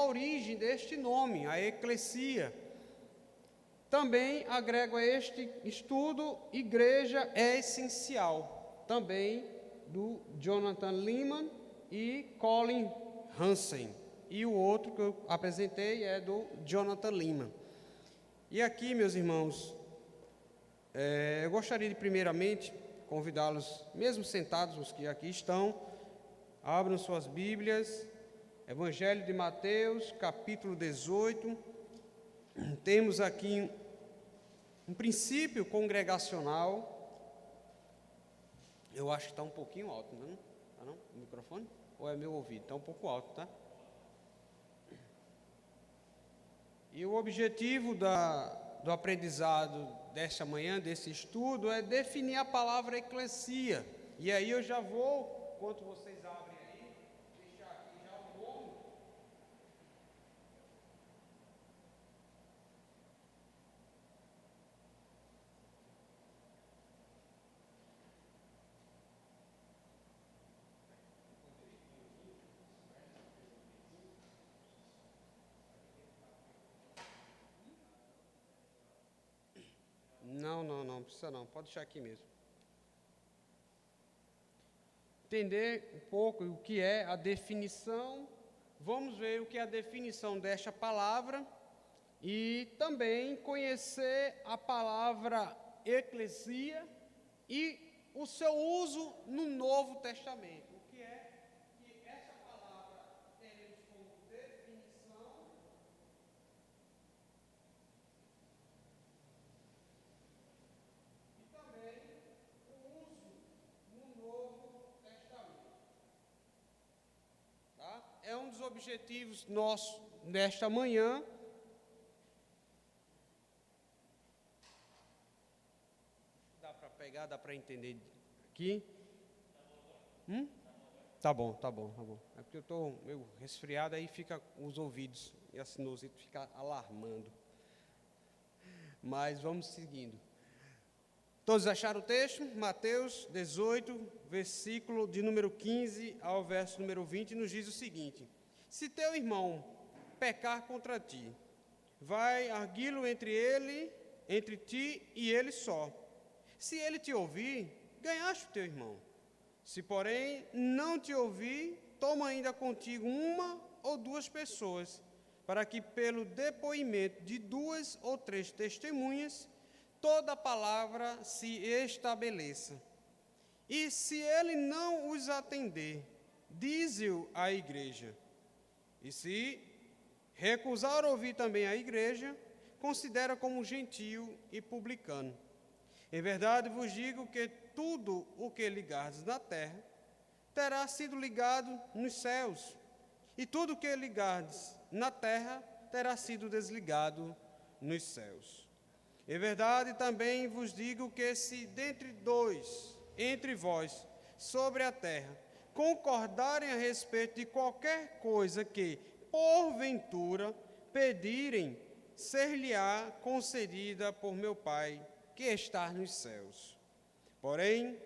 origem deste nome, a eclesia. Também agrego a este estudo, igreja é essencial, também do Jonathan Leeman e Colin Hansen. E o outro que eu apresentei é do Jonathan Leeman. E aqui, meus irmãos, eu gostaria de primeiramente convidá-los, mesmo sentados os que aqui estão, abram suas Bíblias, Evangelho de Mateus, capítulo 18. Temos aqui um princípio congregacional. Eu acho que está um pouquinho alto, não é? Tá não? O microfone? Ou é meu ouvido? Está um pouco alto, tá? E o objetivo do aprendizado desta manhã, desse estudo, é definir a palavra eclesia. E aí eu já vou, enquanto vocês abrem aí, deixar aqui já o nome. Não precisa não, pode deixar aqui mesmo. Entender um pouco o que é a definição, vamos ver o que é a definição desta palavra e também conhecer a palavra eclesia e o seu uso no Novo Testamento. O que é que essa palavra teremos como definição e também o uso no Novo Testamento. Tá? É um dos objetivos nossos nesta manhã. Dá para pegar, dá para entender aqui? Tá bom. É porque eu estou meio resfriado, aí fica os ouvidos e a sinusite fica alarmando. Mas vamos seguindo. Todos acharam o texto? Mateus 18, versículo de número 15 ao verso número 20, nos diz o seguinte: se teu irmão pecar contra ti, vai arguí-lo entre ti e ele só. Se ele te ouvir, ganhaste o teu irmão. Se, porém, não te ouvir, toma ainda contigo uma ou duas pessoas, para que pelo depoimento de 2 ou 3 testemunhas, toda a palavra se estabeleça. E se ele não os atender, dize-o à igreja. E se recusar ouvir também a igreja, considera como gentio e publicano. Em verdade vos digo que tudo o que ligardes na terra terá sido ligado nos céus, e tudo o que ligardes na terra terá sido desligado nos céus. Em verdade também vos digo que se dentre 2 entre vós sobre a terra concordarem a respeito de qualquer coisa que, porventura, pedirem, ser-lhe-á concedida por meu Pai, que está nos céus. Porém,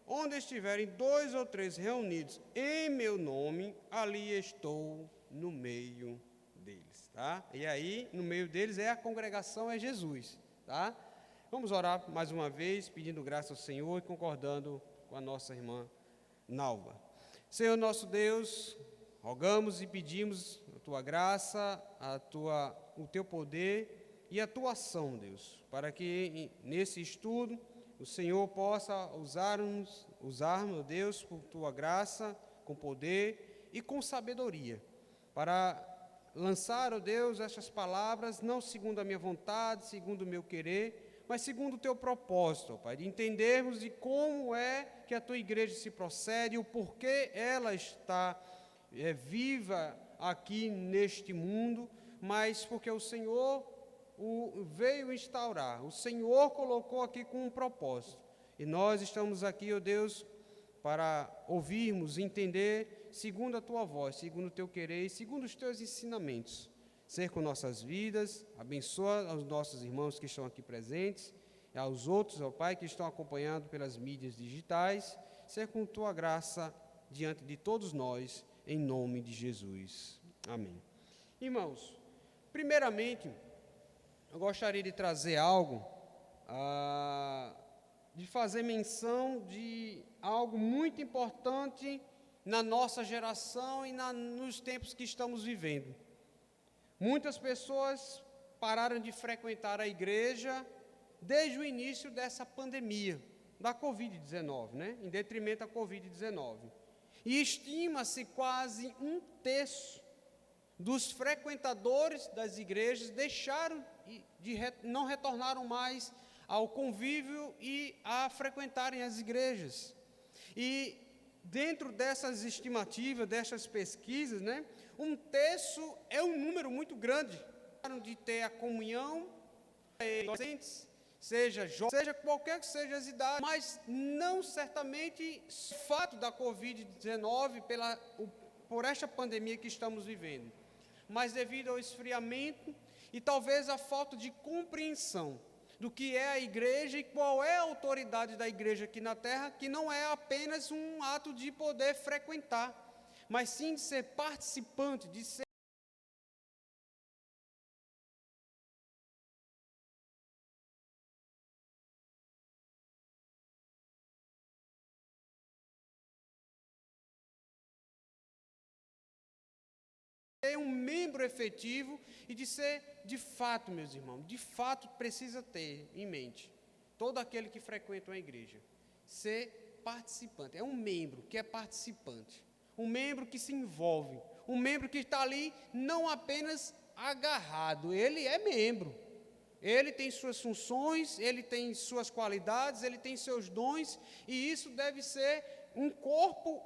onde estiverem 2 ou 3 reunidos em meu nome, ali estou no meio deles, tá? E aí, no meio deles a congregação, é Jesus, tá? Vamos orar mais uma vez, pedindo graça ao Senhor e concordando com a nossa irmã Nalva. Senhor nosso Deus, rogamos e pedimos a Tua graça, o Teu poder e a Tua ação, Deus, para que nesse estudo o Senhor possa usar-nos, meu Deus, por Tua graça, com poder e com sabedoria, para lançar, ó Deus, estas palavras, não segundo a minha vontade, segundo o meu querer, mas segundo o Teu propósito, ó Pai, de entendermos de como é que a Tua igreja se procede e o porquê ela está viva aqui neste mundo, mas porque o Senhor veio instaurar, o Senhor colocou aqui com um propósito, e nós estamos aqui, ó Deus, para ouvirmos, entender, segundo a Tua voz, segundo o Teu querer e segundo os Teus ensinamentos. Ser com nossas vidas, abençoa aos nossos irmãos que estão aqui presentes, e aos outros, ó Pai, que estão acompanhando pelas mídias digitais, ser com Tua graça diante de todos nós, em nome de Jesus. Amém. Irmãos, primeiramente, eu gostaria de trazer algo, de fazer menção de algo muito importante na nossa geração e nos tempos que estamos vivendo. Muitas pessoas pararam de frequentar a igreja desde o início dessa pandemia da Covid-19, né? Em detrimento da Covid-19. E estima-se quase um terço dos frequentadores das igrejas não retornaram mais ao convívio e a frequentarem as igrejas. E dentro dessas estimativas, dessas pesquisas, né, um terço é um número muito grande de ter a comunhão, adolescentes, seja jovens, seja qualquer que seja as idades, mas não certamente o fato da Covid-19 por esta pandemia que estamos vivendo, mas devido ao esfriamento e talvez a falta de compreensão do que é a igreja e qual é a autoridade da igreja aqui na terra, que não é apenas um ato de poder frequentar, mas sim de ser participante, de ser um membro efetivo e de ser, de fato, meus irmãos, de fato precisa ter em mente, todo aquele que frequenta uma igreja, ser participante, é um membro que é participante, um membro que se envolve, um membro que está ali não apenas agarrado, ele é membro, ele tem suas funções, ele tem suas qualidades, ele tem seus dons, e isso deve ser um corpo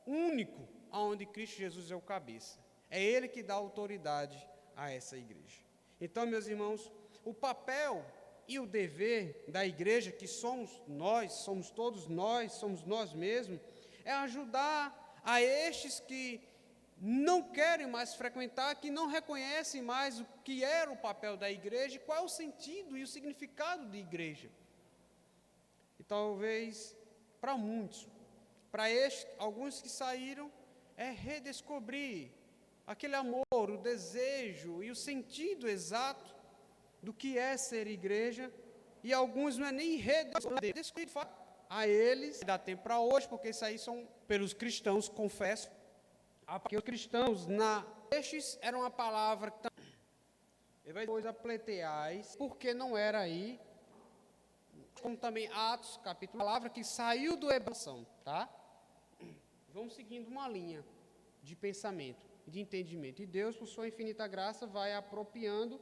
único, onde Cristo Jesus é o cabeça. É Ele que dá autoridade a essa igreja. Então, meus irmãos, o papel e o dever da igreja, que somos todos nós, somos nós mesmos, é ajudar a estes que não querem mais frequentar, que não reconhecem mais o que era o papel da igreja, qual é o sentido e o significado de igreja. E talvez, para muitos, alguns que saíram, é redescobrir aquele amor, o desejo e o sentido exato do que é ser igreja, e alguns não é nem redescobrir a eles, dá tempo para hoje, porque isso aí são pelos cristãos, confesso, porque os cristãos, estes era uma palavra que depois a pleteais, porque não era aí, como também Atos, capítulo, palavra que saiu do hebraico, tá? Vamos seguindo uma linha de pensamento, de entendimento. E Deus, por sua infinita graça, vai apropriando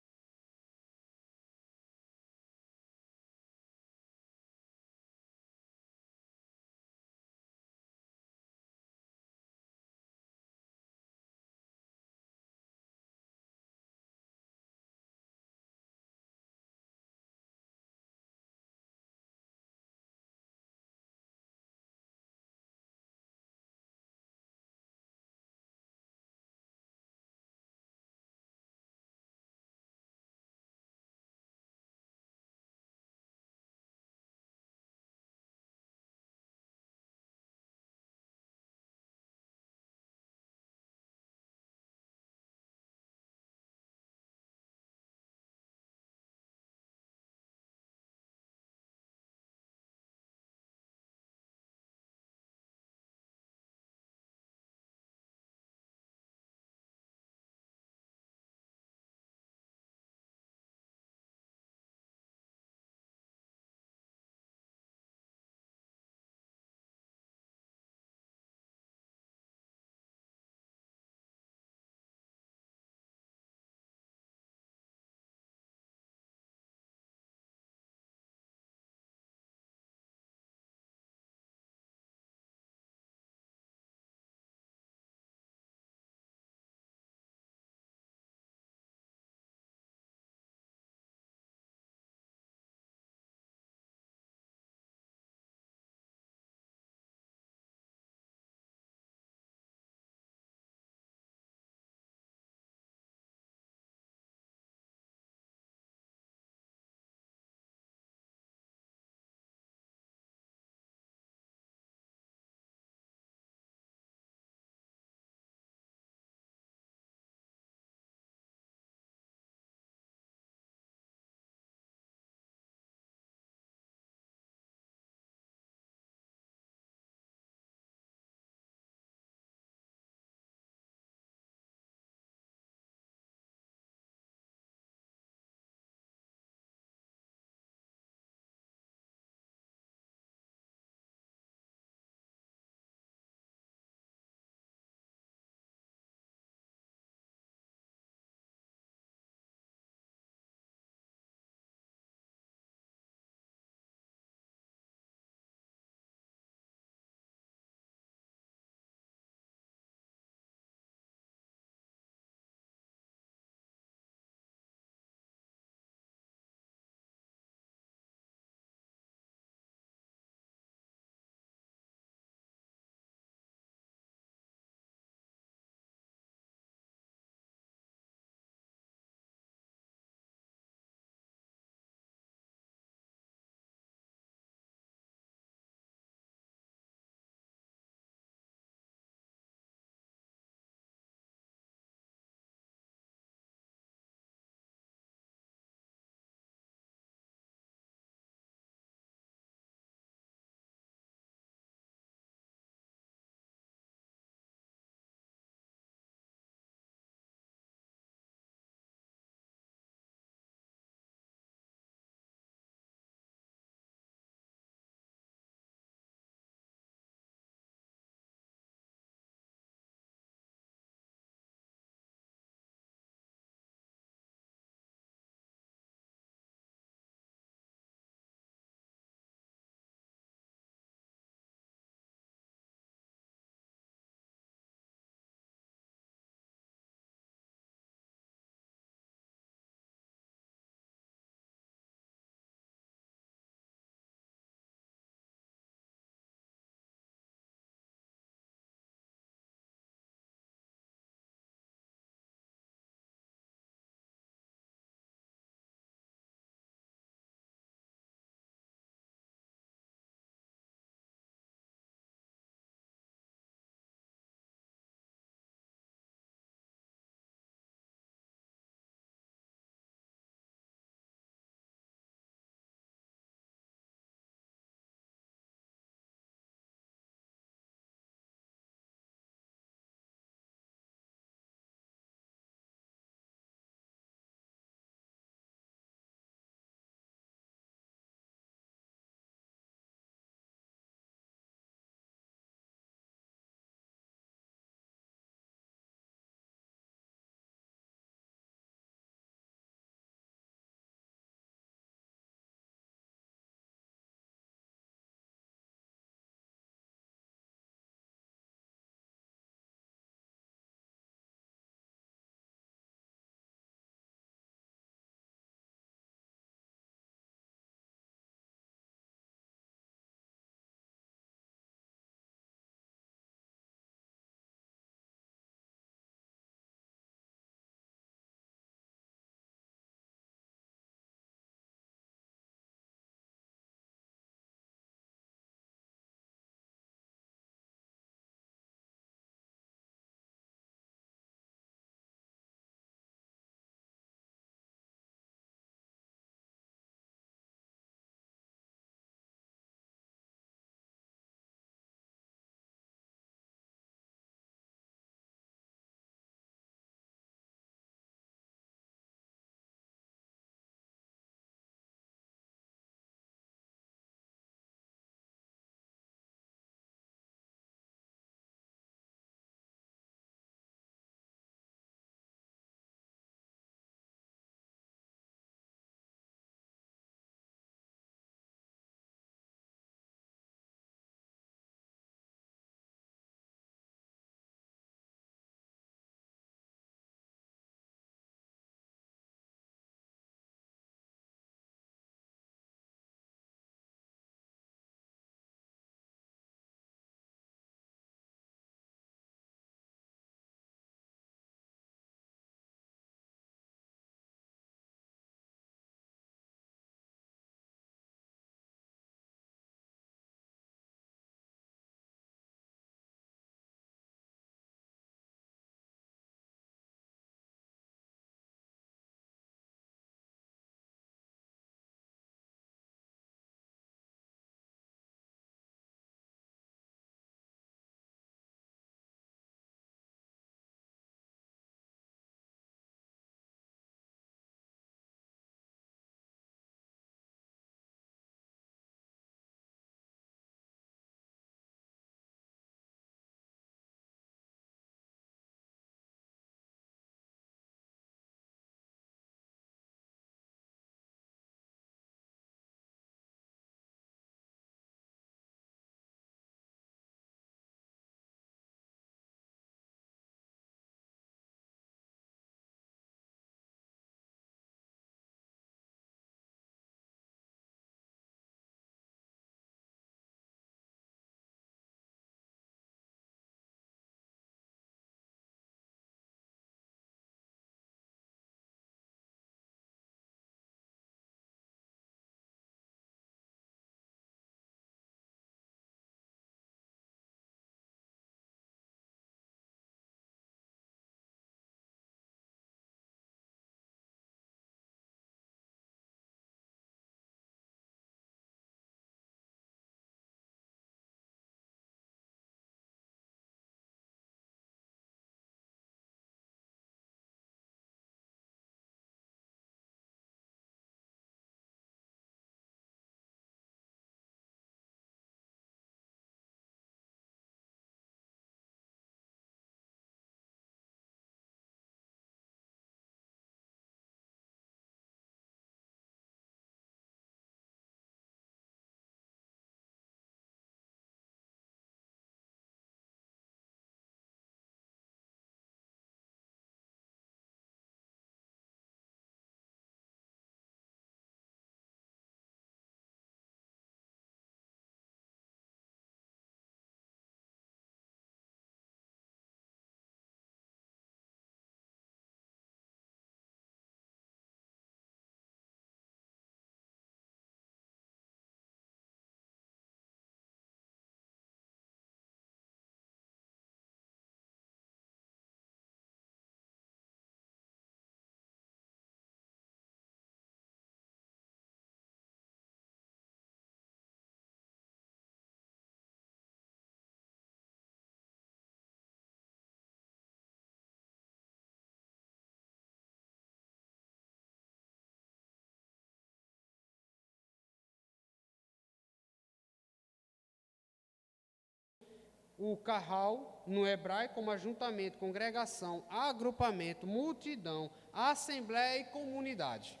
o carral, no hebraico, como ajuntamento, congregação, agrupamento, multidão, assembleia e comunidade.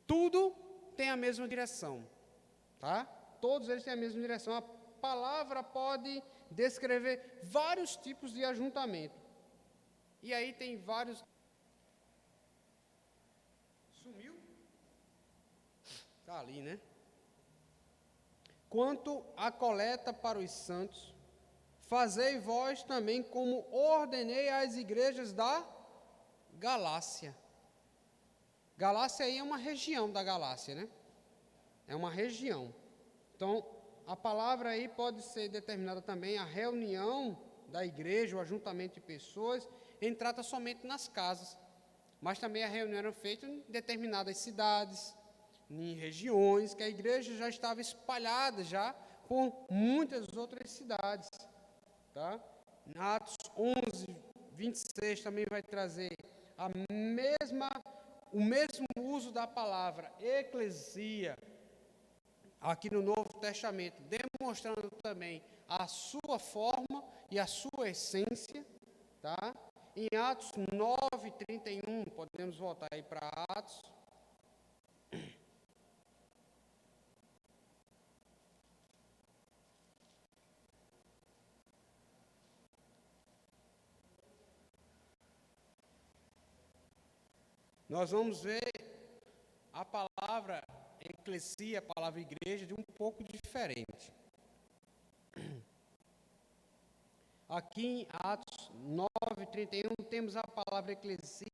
Tudo tem a mesma direção, tá? Todos eles têm a mesma direção. A palavra pode descrever vários tipos de ajuntamento. E aí tem vários... Sumiu? Está ali, né? Quanto à coleta para os santos, fazei vós também como ordenei às igrejas da Galácia. Galácia aí é uma região da Galácia, né? É uma região. Então, a palavra aí pode ser determinada também a reunião da igreja, o ajuntamento de pessoas, trata somente nas casas. Mas também a reunião era feita em determinadas cidades, em regiões, que a igreja já estava espalhada já por muitas outras cidades. Tá? Atos 11, 26 também vai trazer o mesmo uso da palavra eclesia, aqui no Novo Testamento, demonstrando também a sua forma e a sua essência, tá? Em Atos 9, 31, podemos voltar aí para Atos. Nós vamos ver a palavra eclesia, a palavra igreja, de um pouco diferente. Aqui em Atos 9, 31, temos a palavra eclesia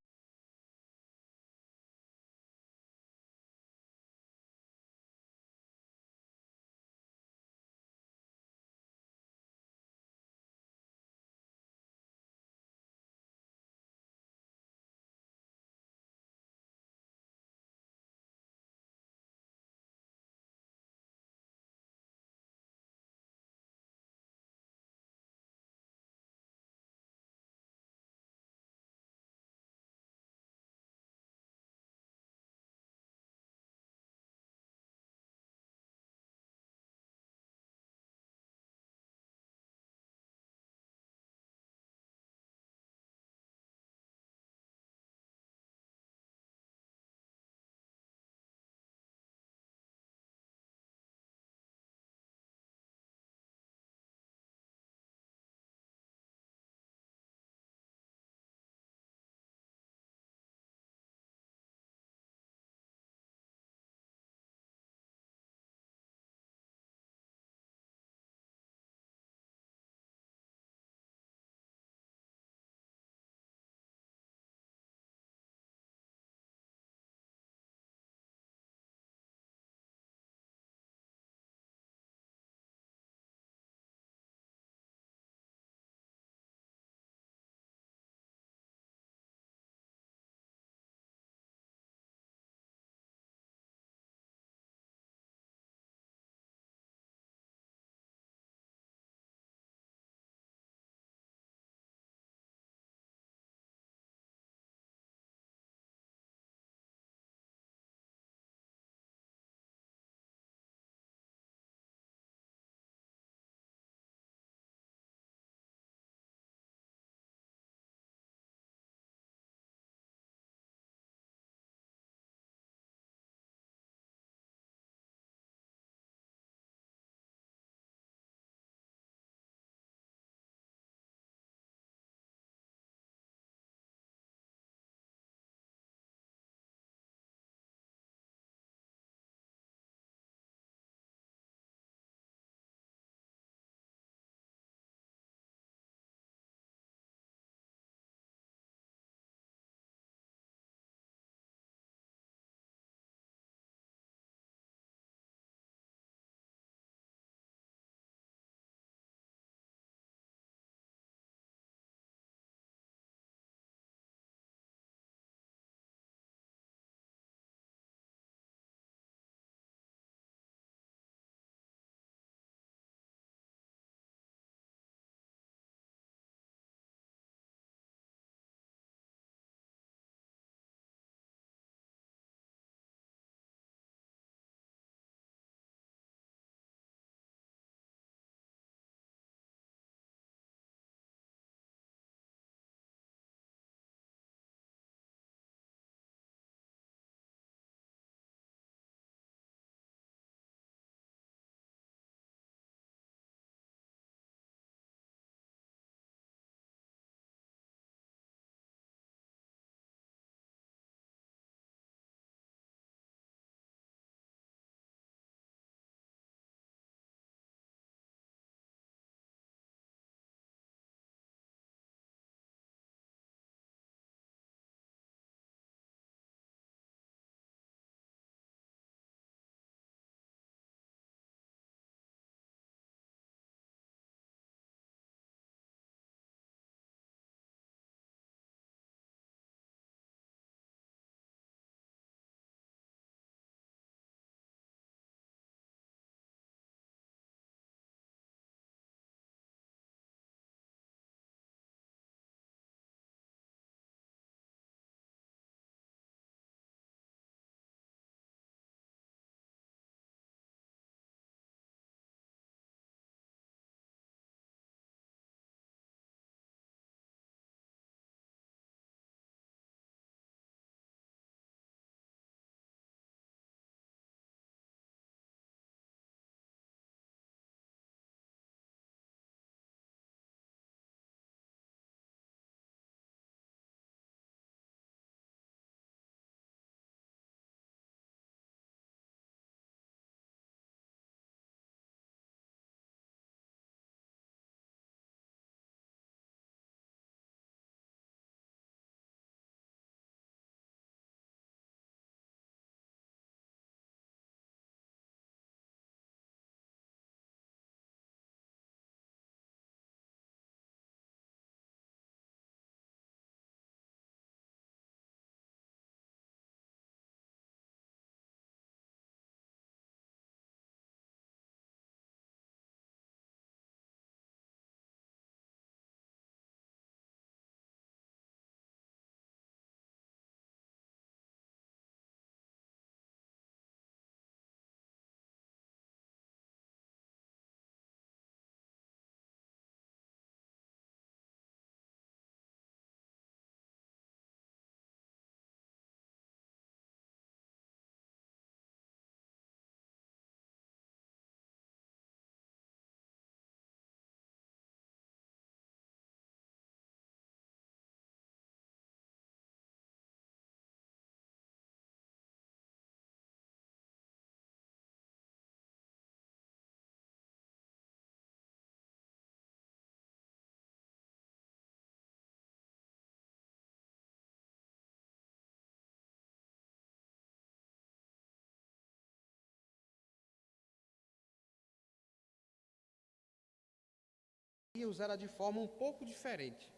usá-la de forma um pouco diferente.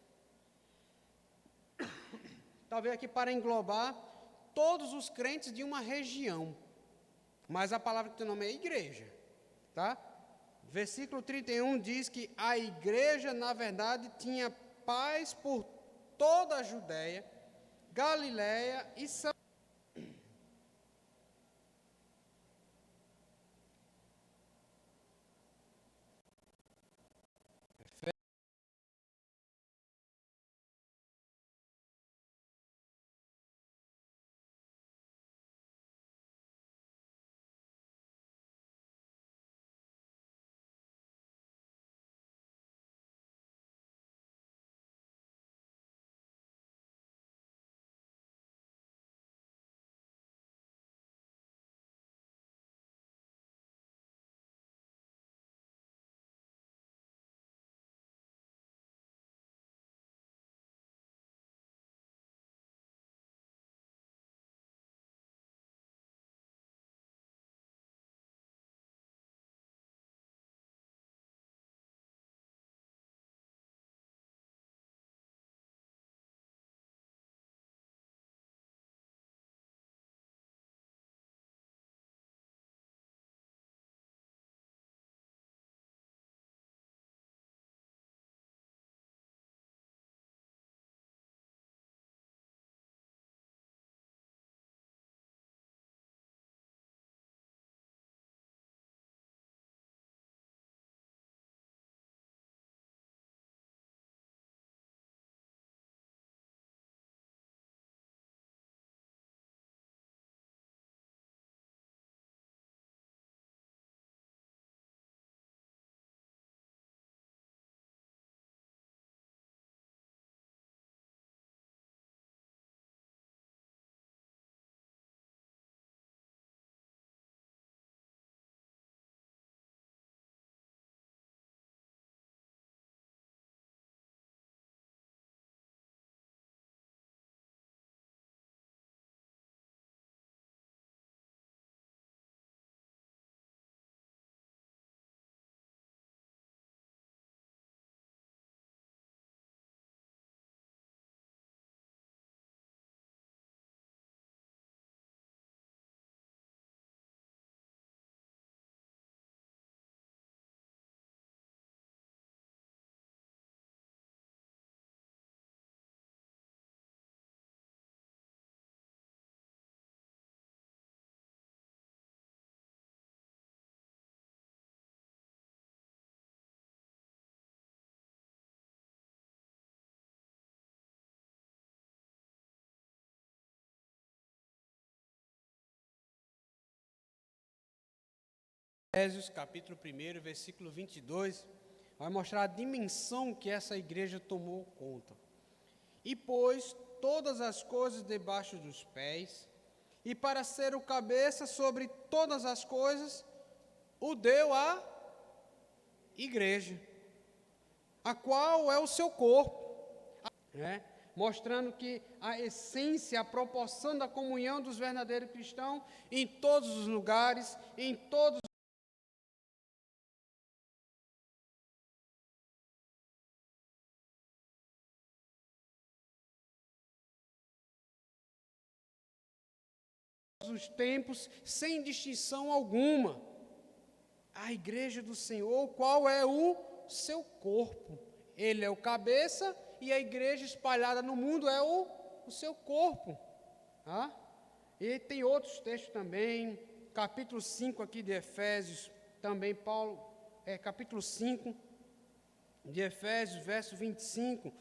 Talvez aqui para englobar todos os crentes de uma região. Mas a palavra que tem nome é igreja, tá? Versículo 31 diz que a igreja, na verdade, tinha paz por toda a Judéia, Galiléia e Samaria. Efésios, capítulo 1, versículo 22, vai mostrar a dimensão que essa igreja tomou conta. E pôs todas as coisas debaixo dos pés, e para ser o cabeça sobre todas as coisas, o deu à igreja, a qual é o seu corpo, né? Mostrando que a essência, a proporção da comunhão dos verdadeiros cristãos em todos os lugares, em todos os tempos, sem distinção alguma. A igreja do Senhor, qual é o seu corpo? Ele é o cabeça e a igreja espalhada no mundo é o seu corpo. Tá? E tem outros textos também, capítulo 5 aqui de Efésios, também Paulo, capítulo 5 de Efésios, verso 25.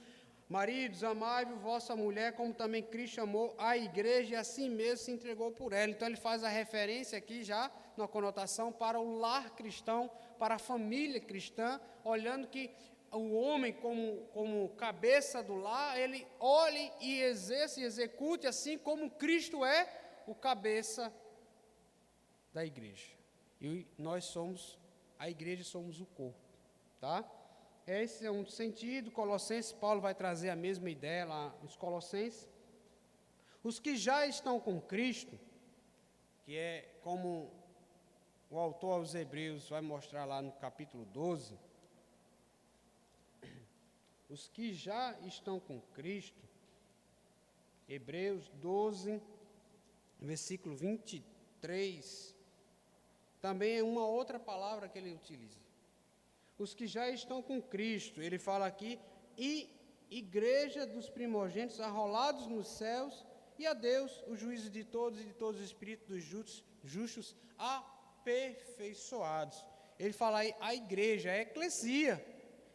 Maridos, amai-vos vossa mulher, como também Cristo amou a igreja e assim mesmo se entregou por ela. Então ele faz a referência aqui já, na conotação, para o lar cristão, para a família cristã, olhando que o homem como cabeça do lar, ele olhe e exerce e execute assim como Cristo é o cabeça da igreja. E nós somos, a igreja somos o corpo, tá? Esse é um sentido. Colossenses, Paulo vai trazer a mesma ideia lá nos Colossenses. Os que já estão com Cristo, que é como o autor aos Hebreus vai mostrar lá no capítulo 12, os que já estão com Cristo, Hebreus 12, versículo 23, também é uma outra palavra que ele utiliza. Os que já estão com Cristo, ele fala aqui, e igreja dos primogênitos arrolados nos céus, e a Deus, o juízo de todos e de todos os espíritos dos justos aperfeiçoados. Ele fala aí, a igreja, a eclesia,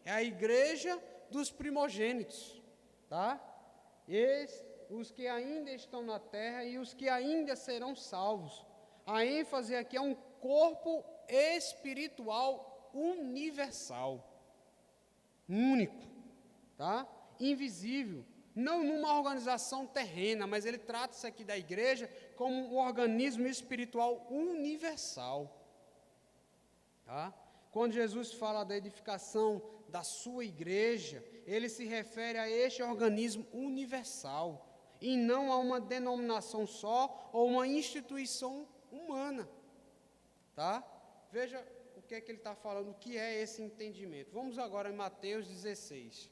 é a igreja dos primogênitos, tá? Os que ainda estão na terra e os que ainda serão salvos. A ênfase aqui é um corpo espiritual universal, único, tá? Invisível, não numa organização terrena, mas ele trata isso aqui da igreja como um organismo espiritual universal, tá? Quando Jesus fala da edificação da sua igreja, ele se refere a este organismo universal, e não a uma denominação só ou uma instituição humana, tá? Veja o que é que ele está falando, o que é esse entendimento. Vamos agora em Mateus 16.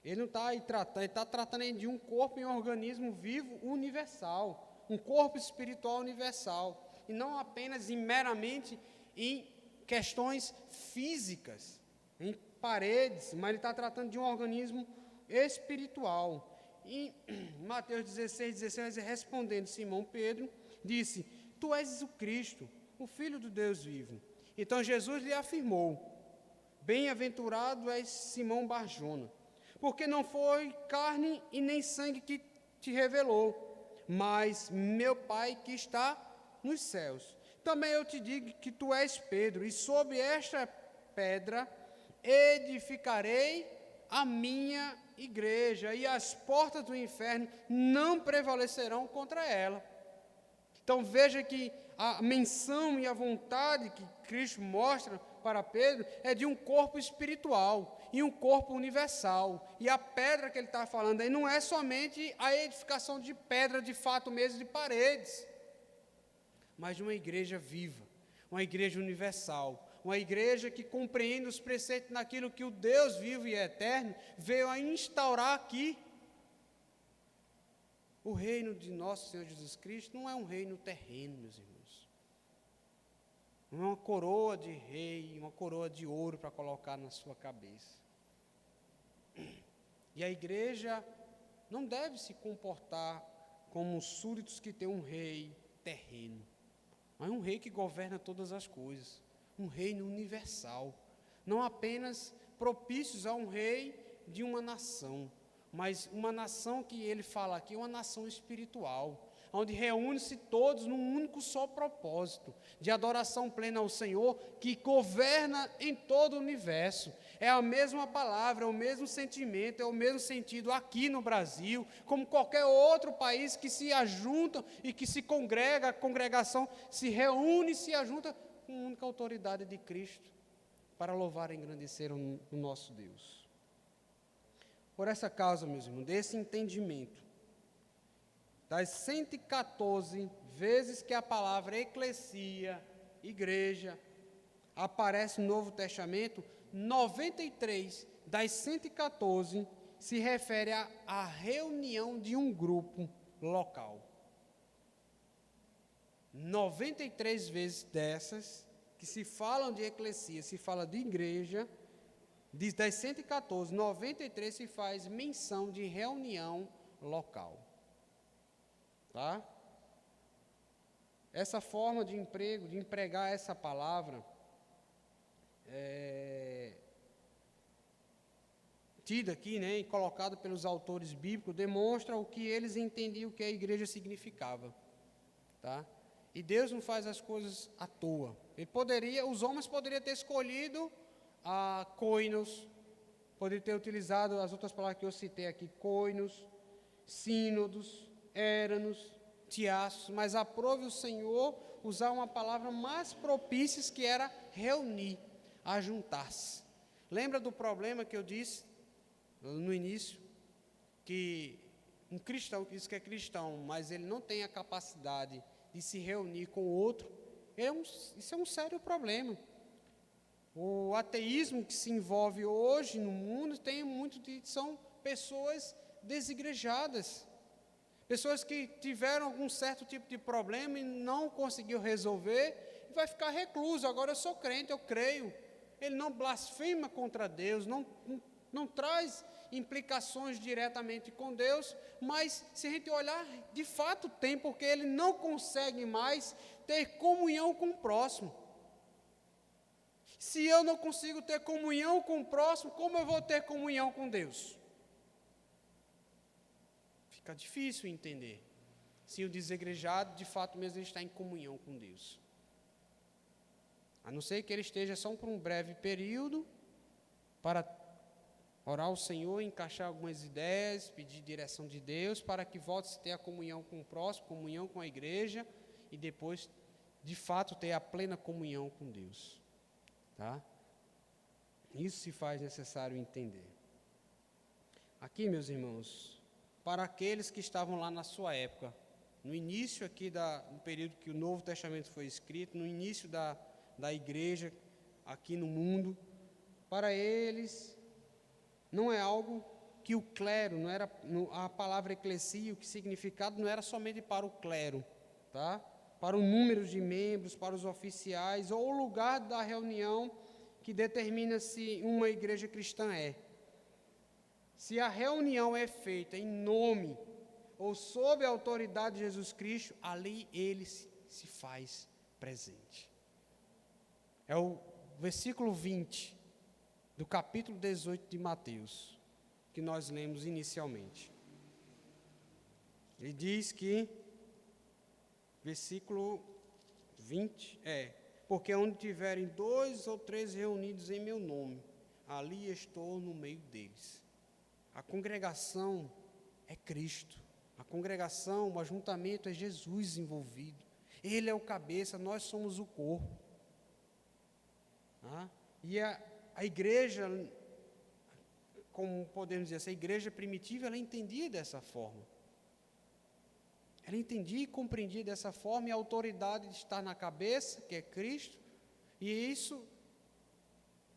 Ele não está aí tratando, ele está tratando aí de um corpo e um organismo vivo universal, um corpo espiritual universal, e não apenas meramente em questões físicas, em paredes, mas ele está tratando de um organismo espiritual. Em Mateus 16, respondendo Simão Pedro, disse, tu és o Cristo, o Filho do Deus vivo. Então Jesus lhe afirmou, bem-aventurado és Simão Barjona, porque não foi carne e nem sangue que te revelou, mas meu Pai que está nos céus. Também eu te digo que tu és Pedro, e sobre esta pedra edificarei a minha igreja, e as portas do inferno não prevalecerão contra ela. Então veja que a menção e a vontade que Cristo mostra para Pedro é de um corpo espiritual e um corpo universal. E a pedra que ele está falando aí não é somente a edificação de pedra de fato mesmo, de paredes, mas de uma igreja viva, uma igreja universal, uma igreja que compreende os preceitos naquilo que o Deus vivo e eterno veio a instaurar aqui. O reino de nosso Senhor Jesus Cristo não é um reino terreno, meus irmãos. Não é uma coroa de rei, uma coroa de ouro para colocar na sua cabeça. E a igreja não deve se comportar como os súditos que têm um rei terreno, mas um rei que governa todas as coisas, um reino universal, não apenas propícios a um rei de uma nação, mas uma nação que ele fala aqui, uma nação espiritual, onde reúne-se todos num único só propósito, de adoração plena ao Senhor, que governa em todo o universo. É a mesma palavra, é o mesmo sentimento, é o mesmo sentido aqui no Brasil, como qualquer outro país que se ajunta e que se congrega, a congregação se reúne e se ajunta com a única autoridade de Cristo, para louvar e engrandecer o nosso Deus. Por essa causa, meus irmãos, desse entendimento, das 114 vezes que a palavra eclesia, igreja, aparece no Novo Testamento, 93 das 114 se refere à reunião de um grupo local. 93 vezes dessas, que se falam de eclesia, se fala de igreja, das 114, 93 se faz menção de reunião local. Tá? Essa forma de emprego, de empregar essa palavra, tida aqui, né, e colocada pelos autores bíblicos, demonstra o que eles entendiam que a igreja significava. Tá? E Deus não faz as coisas à toa. Os homens poderiam ter escolhido a koinos, poderiam ter utilizado as outras palavras que eu citei aqui, koinos, sínodos, éranos, tiassos, mas aprove o Senhor usar uma palavra mais propícia, que era reunir, ajuntar-se. Lembra do problema que eu disse no início? Que um cristão que diz que é cristão, mas ele não tem a capacidade de se reunir com o outro, isso é um sério problema. O ateísmo que se envolve hoje no mundo são pessoas desigrejadas, pessoas que tiveram algum certo tipo de problema e não conseguiu resolver, e vai ficar recluso. Agora eu sou crente, eu creio. Ele não blasfema contra Deus, não traz implicações diretamente com Deus, mas se a gente olhar, de fato tem, porque ele não consegue mais ter comunhão com o próximo. Se eu não consigo ter comunhão com o próximo, como eu vou ter comunhão com Deus? Fica difícil entender. Se o desegrejado, de fato mesmo, ele está em comunhão com Deus. A não ser que ele esteja só por um breve período, para orar ao Senhor, encaixar algumas ideias, pedir direção de Deus, para que volte a ter a comunhão com o próximo, comunhão com a igreja, e depois, de fato, ter a plena comunhão com Deus. Tá? Isso se faz necessário entender. Aqui, meus irmãos, para aqueles que estavam lá na sua época, no início aqui do período que o Novo Testamento foi escrito, no início da igreja aqui no mundo, para eles não é algo que o clero, não era a palavra eclesia, o que significado não era somente para o clero, tá? Para o número de membros, para os oficiais, ou o lugar da reunião que determina se uma igreja cristã é. Se a reunião é feita em nome ou sob a autoridade de Jesus Cristo, ali ele se faz presente. É o versículo 20 do capítulo 18 de Mateus, que nós lemos inicialmente. Ele diz que, versículo 20, porque onde tiverem 2 ou 3 reunidos em meu nome, ali estou no meio deles. A congregação é Cristo. A congregação, o ajuntamento é Jesus envolvido. Ele é o cabeça, nós somos o corpo. E a igreja, como podemos dizer, essa igreja primitiva, ela entendia dessa forma. Ela entendia e compreendia dessa forma, e a autoridade de estar na cabeça, que é Cristo, e isso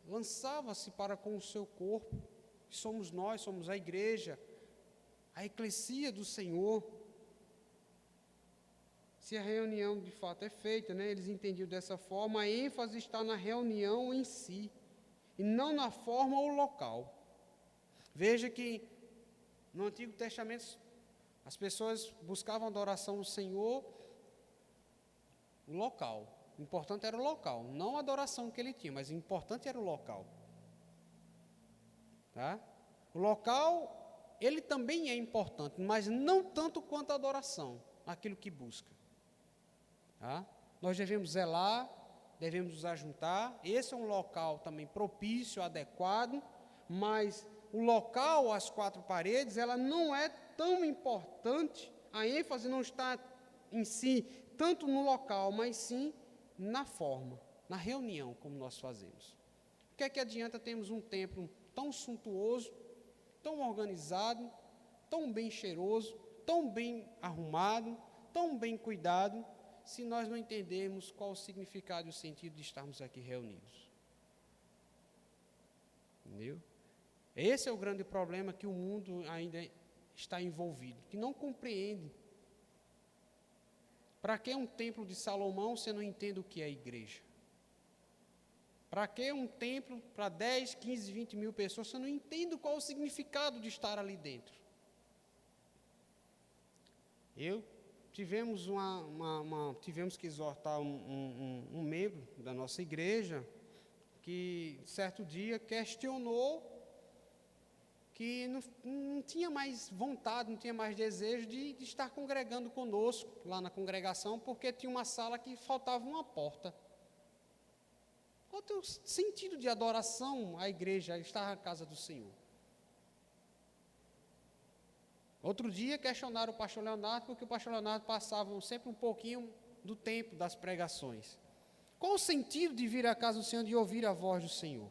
lançava-se para com o seu corpo, que somos nós, somos a igreja, a eclesia do Senhor. Se a reunião de fato é feita, eles entendiam dessa forma, a ênfase está na reunião em si, e não na forma ou local. Veja que no Antigo Testamento as pessoas buscavam adoração ao Senhor no local. O importante era o local, não a adoração que ele tinha, mas o importante era o local. Tá? O local, ele também é importante, mas não tanto quanto a adoração, aquilo que busca. Tá? Nós devemos zelar, devemos nos ajuntar. Esse é um local também propício, adequado, mas o local, as 4 paredes, ela não é tão importante, a ênfase não está em si, tanto no local, mas sim na forma, na reunião, como nós fazemos. O que é que adianta termos um templo tão suntuoso, tão organizado, tão bem cheiroso, tão bem arrumado, tão bem cuidado, se nós não entendermos qual o significado e o sentido de estarmos aqui reunidos? Entendeu? Esse é o grande problema que o mundo ainda está envolvido, que não compreende. Para que um templo de Salomão você não entende o que é a igreja? Para que um templo para 10, 15, 20 mil pessoas, você não entende qual o significado de estar ali dentro? Tivemos que exortar um membro da nossa igreja, que certo dia questionou que não tinha mais vontade, não tinha mais desejo de estar congregando conosco lá na congregação, porque tinha uma sala que faltava uma porta. Qual é o sentido de adoração à igreja, estar na casa do Senhor? Outro dia questionaram o pastor Leonardo, porque o pastor Leonardo passava sempre um pouquinho do tempo das pregações. Qual o sentido de vir à casa do Senhor, de ouvir a voz do Senhor?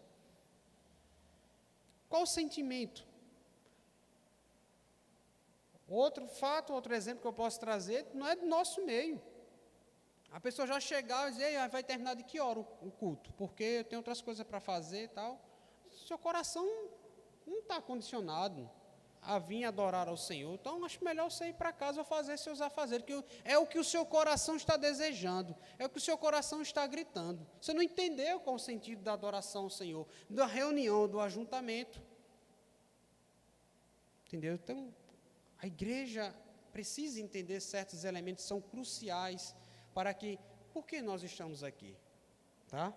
Qual o sentimento? Outro fato, outro exemplo que eu posso trazer, não é do nosso meio. A pessoa já chegava e dizia, vai terminar de que hora o culto? Porque eu tenho outras coisas para fazer e tal. Seu coração não está condicionado a vir adorar ao Senhor. Então, acho melhor você ir para casa ou fazer seus afazeres, que é o que o seu coração está desejando, é o que o seu coração está gritando. Você não entendeu qual o sentido da adoração ao Senhor, da reunião, do ajuntamento. Entendeu? Então, a igreja precisa entender certos elementos que são cruciais para que, por que nós estamos aqui? Tá?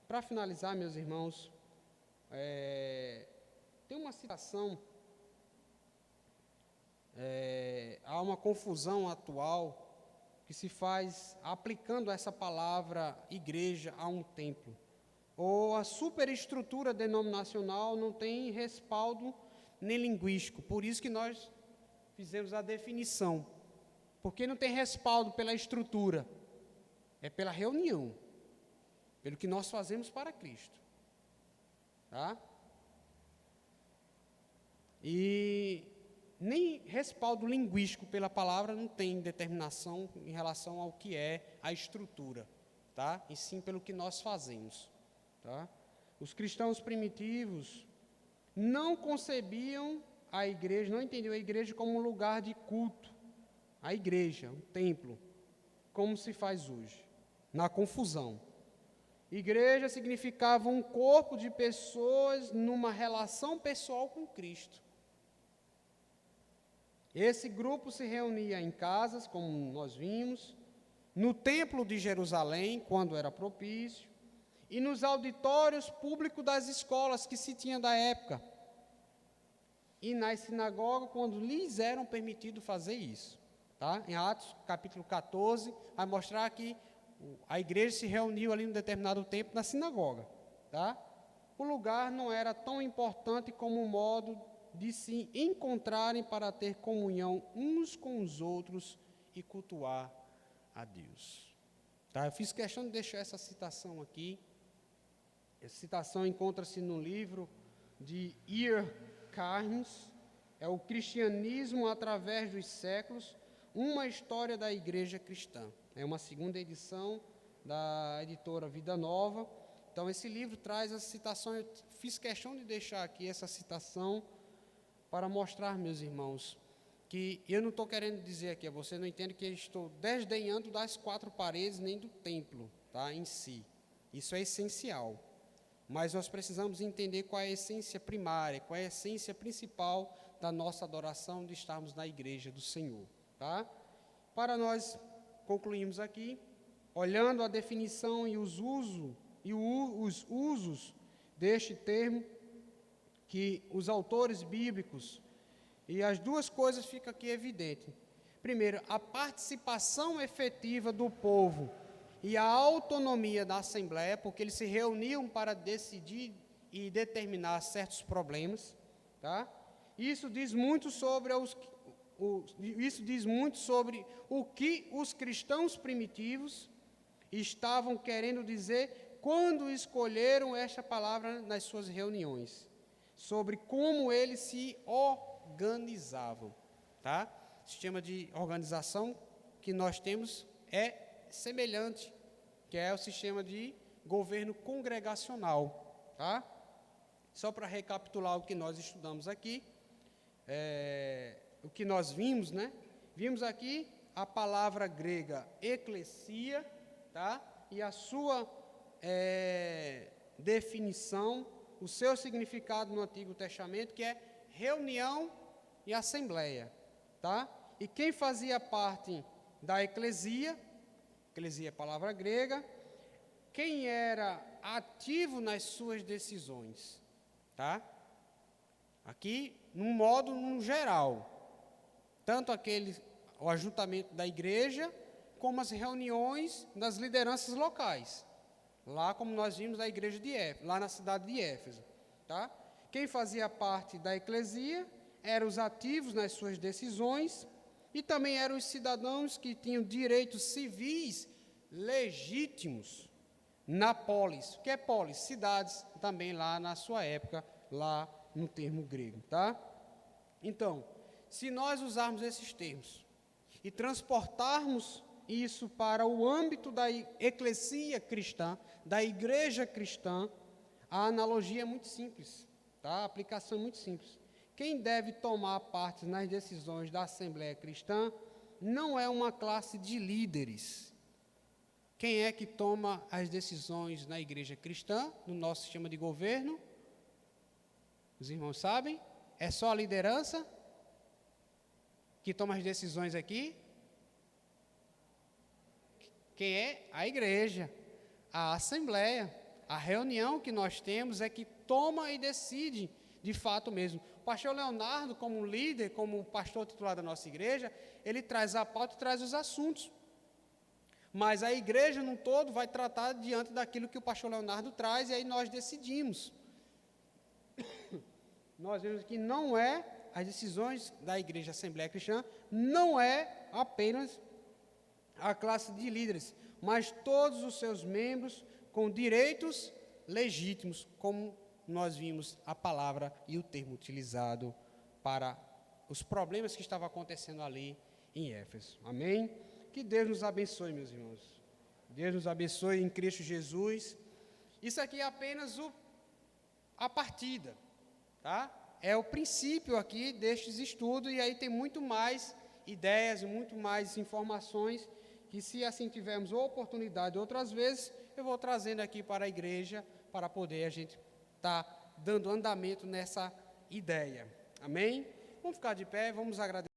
Para finalizar, meus irmãos, tem uma citação, há uma confusão atual que se faz aplicando essa palavra igreja a um templo. Ou a superestrutura denominacional não tem respaldo nem linguístico, por isso que nós fizemos a definição. Porque não tem respaldo pela estrutura, é pela reunião, pelo que nós fazemos para Cristo. Tá? E nem respaldo linguístico pela palavra não tem determinação em relação ao que é a estrutura, tá? E sim pelo que nós fazemos. Tá? Os cristãos primitivos não concebiam a igreja, não entendiam a igreja como um lugar de culto, a igreja, o templo, como se faz hoje, na confusão. Igreja significava um corpo de pessoas numa relação pessoal com Cristo. Esse grupo se reunia em casas, como nós vimos, no templo de Jerusalém, quando era propício, e nos auditórios públicos das escolas que se tinha da época, e nas sinagogas, quando lhes eram permitido fazer isso. Tá? Em Atos, capítulo 14, vai mostrar que a igreja se reuniu ali em um determinado tempo na sinagoga. Tá? O lugar não era tão importante como o modo de se encontrarem para ter comunhão uns com os outros e cultuar a Deus. Tá? Eu fiz questão de deixar essa citação aqui. Essa citação encontra-se no livro de Ir Carnes, é o Cristianismo através dos séculos, uma história da igreja cristã. É uma segunda edição da editora Vida Nova. Então, esse livro traz essa citação. Eu fiz questão de deixar aqui essa citação para mostrar, meus irmãos, que eu não estou querendo dizer aqui, você não entende que eu estou desdenhando das quatro paredes nem do templo, tá, em si. Isso é essencial. Mas nós precisamos entender qual é a essência primária, qual é a essência principal da nossa adoração, de estarmos na igreja do Senhor. Tá? Para nós concluirmos aqui, olhando a definição e os usos deste termo, que os autores bíblicos, e as duas coisas ficam aqui evidentes. Primeiro, a participação efetiva do povo e a autonomia da Assembleia, porque eles se reuniam para decidir e determinar certos problemas. Tá? Isso diz muito sobre o que os cristãos primitivos estavam querendo dizer quando escolheram esta palavra nas suas reuniões, sobre como eles se organizavam. Tá? O sistema de organização que nós temos é semelhante, que é o sistema de governo congregacional. Tá? Só para recapitular o que nós estudamos aqui, o que nós vimos, né? Vimos aqui a palavra grega eclesia, tá? E a sua definição, o seu significado no Antigo Testamento, que é reunião e assembleia, tá? E quem fazia parte da eclesia é palavra grega, quem era ativo nas suas decisões, tá? Aqui, num geral, tanto o ajuntamento da igreja, como as reuniões das lideranças locais, lá como nós vimos na igreja de Éfeso, lá na cidade de Éfeso, tá? Quem fazia parte da eclesia eram os ativos nas suas decisões e também eram os cidadãos que tinham direitos civis legítimos na polis. O que é polis? Cidades, também lá na sua época, lá no termo grego, tá? Então, se nós usarmos esses termos e transportarmos isso para o âmbito da eclesia cristã, da igreja cristã, a analogia é muito simples, tá? A aplicação é muito simples. Quem deve tomar parte nas decisões da Assembleia Cristã não é uma classe de líderes. Quem é que toma as decisões na igreja cristã, no nosso sistema de governo? Os irmãos sabem? É só a liderança que toma as decisões aqui? Quem é? A igreja, a assembleia, a reunião que nós temos é que toma e decide de fato mesmo. O pastor Leonardo, como líder, como pastor titular da nossa igreja, ele traz a pauta e traz os assuntos. Mas a igreja, num todo, vai tratar diante daquilo que o pastor Leonardo traz, e aí nós decidimos. Nós vemos que não é, as decisões da igreja Assembleia Cristã, não é apenas a classe de líderes, mas todos os seus membros com direitos legítimos, como nós vimos a palavra e o termo utilizado para os problemas que estavam acontecendo ali em Éfeso. Amém? Que Deus nos abençoe, meus irmãos. Deus nos abençoe em Cristo Jesus. Isso aqui é apenas a partida, tá? É o princípio aqui destes estudos, e aí tem muito mais ideias e muito mais informações que, se assim tivermos oportunidade outras vezes, eu vou trazendo aqui para a igreja, para poder a gente estar dando andamento nessa ideia. Amém? Vamos ficar de pé, vamos agradecer.